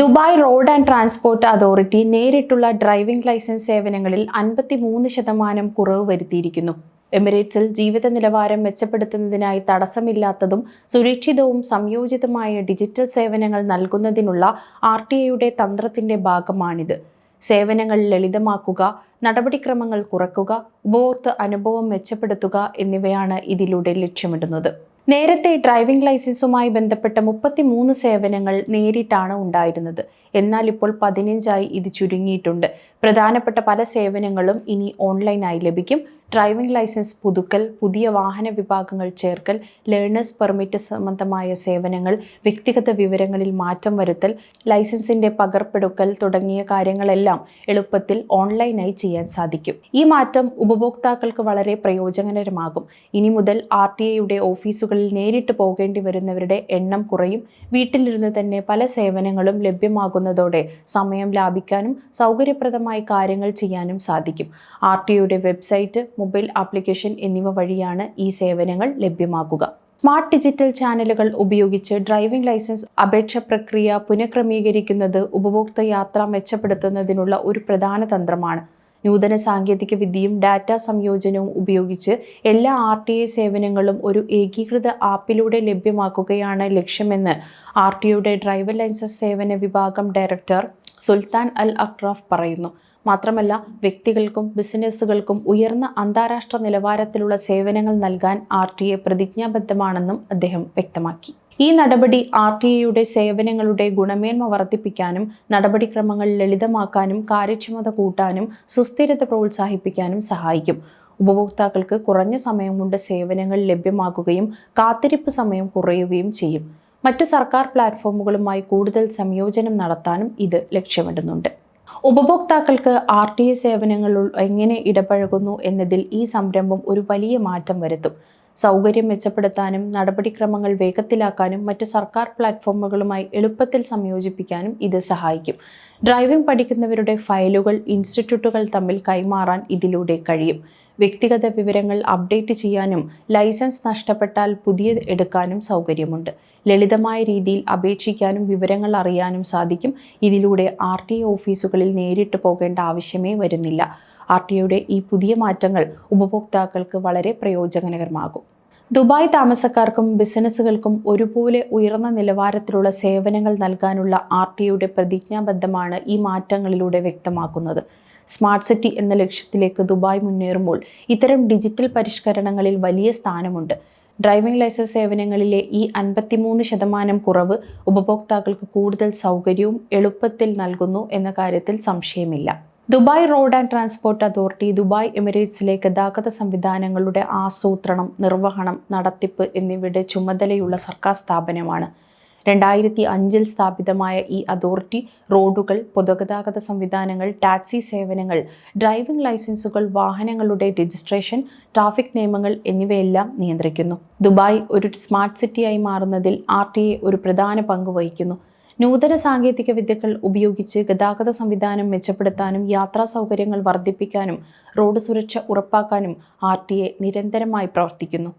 Dubai road and transport authority നേരിട്ടുള്ള driving licence സേവനങ്ങളിൽ 53% കുറവ് വരുത്തിയിരിക്കുന്നു. എമിറേറ്റ്സിൽ ജീവിത നിലവാരം മെച്ചപ്പെടുത്തുന്നതിനായി തടസ്സമില്ലാത്തതും സുരക്ഷിതവും സംയോജിതമായ ഡിജിറ്റൽ സേവനങ്ങൾ നൽകുന്നതിനുള്ള RTIയുടെ തന്ത്രത്തിന്റെ ഭാഗമാണിത്. സേവനങ്ങൾ ലളിതമാക്കുക, നടപടിക്രമങ്ങൾ കുറയ്ക്കുക, ഉപഭോക്തൃ അനുഭവം മെച്ചപ്പെടുത്തുക എന്നിവയാണ് ഇതിലൂടെ ലക്ഷ്യമിടുന്നത്. നേരത്തെ ഡ്രൈവിംഗ് ലൈസൻസുമായി ബന്ധപ്പെട്ട 33 സേവനങ്ങൾ നേരിട്ടാണ് ഉണ്ടായിരുന്നത്. എന്നാൽ ഇപ്പോൾ 15ആയി ഇത് ചുരുങ്ങിയിട്ടുണ്ട്. പ്രധാനപ്പെട്ട പല സേവനങ്ങളും ഇനി ഓൺലൈനായി ലഭിക്കും. ഡ്രൈവിംഗ് ലൈസൻസ് പുതുക്കൽ, പുതിയ വാഹന വിഭാഗങ്ങൾ ചേർക്കൽ, ലേണേഴ്സ് പെർമിറ്റ് സംബന്ധമായ സേവനങ്ങൾ, വ്യക്തിഗത വിവരങ്ങളിൽ മാറ്റം വരുത്തൽ, ലൈസൻസിന്റെ പകർപ്പെടുക്കൽ തുടങ്ങിയ കാര്യങ്ങളെല്ലാം എളുപ്പത്തിൽ ഓൺലൈനായി ചെയ്യാൻ സാധിക്കും. ഈ മാറ്റം ഉപഭോക്താക്കൾക്ക് വളരെ പ്രയോജനകരമാകും. ഇനി മുതൽ RTIയുടെ ഓഫീസുകളിൽ നേരിട്ട് പോകേണ്ടി വരുന്നവരുടെ എണ്ണം കുറയും. വീട്ടിലിരുന്ന് തന്നെ പല സേവനങ്ങളും ലഭ്യമാകുന്നതോടെ സമയം ലാഭിക്കാനും സൗകര്യപ്രദമായി കാര്യങ്ങൾ ചെയ്യാനും സാധിക്കും. RTIയുടെ വെബ്സൈറ്റ്, മൊബൈൽ ആപ്ലിക്കേഷൻ എന്നിവ വഴിയാണ് ഈ സേവനങ്ങൾ ലഭ്യമാക്കുക. സ്മാർട്ട് ഡിജിറ്റൽ ചാനലുകൾ ഉപയോഗിച്ച് ഡ്രൈവിംഗ് ലൈസൻസ് അപേക്ഷ പ്രക്രിയ പുനഃക്രമീകരിക്കുന്നത് ഉപഭോക്തൃ യാത്ര മെച്ചപ്പെടുത്തുന്നതിനുള്ള ഒരു പ്രധാന തന്ത്രമാണ്. നൂതന സാങ്കേതിക വിദ്യയും ഡാറ്റ സംയോജനവും ഉപയോഗിച്ച് എല്ലാ RTI സേവനങ്ങളും ഒരു ഏകീകൃത ആപ്പിലൂടെ ലഭ്യമാക്കുകയാണ് ലക്ഷ്യമെന്ന് RTIയുടെ ഡ്രൈവർ ലൈസൻസ് സേവന വിഭാഗം ഡയറക്ടർ സുൽത്താൻ അൽ അക്രാഫ് പറയുന്നു. മാത്രമല്ല, വ്യക്തികൾക്കും ബിസിനസ്സുകൾക്കും ഉയർന്ന അന്താരാഷ്ട്ര നിലവാരത്തിലുള്ള സേവനങ്ങൾ നൽകാൻ RTI പ്രതിജ്ഞാബദ്ധമാണെന്നും അദ്ദേഹം വ്യക്തമാക്കി. ഈ നടപടി RTIയുടെ സേവനങ്ങളുടെ ഗുണമേന്മ വർദ്ധിപ്പിക്കാനും നടപടിക്രമങ്ങൾ ലളിതമാക്കാനും കാര്യക്ഷമത കൂട്ടാനും സുസ്ഥിരത പ്രോത്സാഹിപ്പിക്കാനും സഹായിക്കും. ഉപഭോക്താക്കൾക്ക് കുറഞ്ഞ സമയം കൊണ്ട് സേവനങ്ങൾ ലഭ്യമാക്കുകയും കാത്തിരിപ്പ് സമയം കുറയുകയും ചെയ്യും. മറ്റു സർക്കാർ പ്ലാറ്റ്ഫോമുകളുമായി കൂടുതൽ സംയോജനം നടത്താനും ഇത് ലക്ഷ്യമിടുന്നുണ്ട്. ഉപഭോക്താക്കൾക്ക് RTI സേവനങ്ങളിൽ എങ്ങനെ ഇടപഴകുന്നു എന്നതിൽ ഈ സംരംഭം ഒരു വലിയ മാറ്റം വരുത്തും. സൗകര്യം മെച്ചപ്പെടുത്താനും നടപടിക്രമങ്ങൾ വേഗത്തിലാക്കാനും മറ്റു സർക്കാർ പ്ലാറ്റ്ഫോമുകളുമായി എളുപ്പത്തിൽ സംയോജിപ്പിക്കാനും ഇത് സഹായിക്കും. ഡ്രൈവിംഗ് പഠിക്കുന്നവരുടെ ഫയലുകൾ ഇൻസ്റ്റിറ്റ്യൂട്ടുകൾ തമ്മിൽ കൈമാറാൻ ഇതിലൂടെ കഴിയും. വ്യക്തിഗത വിവരങ്ങൾ അപ്ഡേറ്റ് ചെയ്യാനും ലൈസൻസ് നഷ്ടപ്പെട്ടാൽ പുതിയത് എടുക്കാനും സൗകര്യമുണ്ട്. ലളിതമായ രീതിയിൽ അപേക്ഷിക്കാനും വിവരങ്ങൾ അറിയാനും സാധിക്കും. ഇതിലൂടെ RTI ഓഫീസുകളിൽ നേരിട്ട് പോകേണ്ട ആവശ്യമേ വരുന്നില്ല. RTIയുടെ ഈ പുതിയ മാറ്റങ്ങൾ ഉപഭോക്താക്കൾക്ക് വളരെ പ്രയോജനകരമാകും. ദുബായ് താമസക്കാർക്കും ബിസിനസ്സുകൾക്കും ഒരുപോലെ ഉയർന്ന നിലവാരത്തിലുള്ള സേവനങ്ങൾ നൽകാനുള്ള RTIയുടെ പ്രതിജ്ഞാബദ്ധമാണ് ഈ മാറ്റങ്ങളിലൂടെ വ്യക്തമാക്കുന്നത്. സ്മാർട്ട് സിറ്റി എന്ന ലക്ഷ്യത്തിലേക്ക് ദുബായ് മുന്നേറുമ്പോൾ ഇത്തരം ഡിജിറ്റൽ പരിഷ്കരണങ്ങളിൽ വലിയ സ്ഥാനമുണ്ട്. ഡ്രൈവിംഗ് ലൈസൻസ് സേവനങ്ങളിലെ ഈ 53% കുറവ് ഉപഭോക്താക്കൾക്ക് കൂടുതൽ സൗകര്യവും എളുപ്പത്തിൽ നൽകുന്നു എന്ന കാര്യത്തിൽ സംശയമില്ല. Dubai road and transport authority Dubai എമിറേറ്റ്സിലെ ഗതാഗത സംവിധാനങ്ങളുടെ ആസൂത്രണം, നിർവഹണം, നടത്തിപ്പ് എന്നിവയുടെ ചുമതലയുള്ള സർക്കാർ സ്ഥാപനമാണ്. 2005 സ്ഥാപിതമായ ഈ അതോറിറ്റി റോഡുകൾ, പൊതുഗതാഗത സംവിധാനങ്ങൾ, ടാക്സി സേവനങ്ങൾ, ഡ്രൈവിംഗ് ലൈസൻസുകൾ, വാഹനങ്ങളുടെ രജിസ്ട്രേഷൻ, ട്രാഫിക് നിയമങ്ങൾ എന്നിവയെല്ലാം നിയന്ത്രിക്കുന്നു. ദുബായ് ഒരു സ്മാർട്ട് സിറ്റിയായി മാറുന്നതിൽ RTI ഒരു പ്രധാന പങ്ക് വഹിക്കുന്നു. നൂതന സാങ്കേതിക വിദ്യകൾ ഉപയോഗിച്ച് ഗതാഗത സംവിധാനം മെച്ചപ്പെടുത്താനും യാത്രാ സൗകര്യങ്ങൾ വർദ്ധിപ്പിക്കാനും റോഡ് സുരക്ഷ ഉറപ്പാക്കാനും RTI നിരന്തരമായി പ്രവർത്തിക്കുന്നു.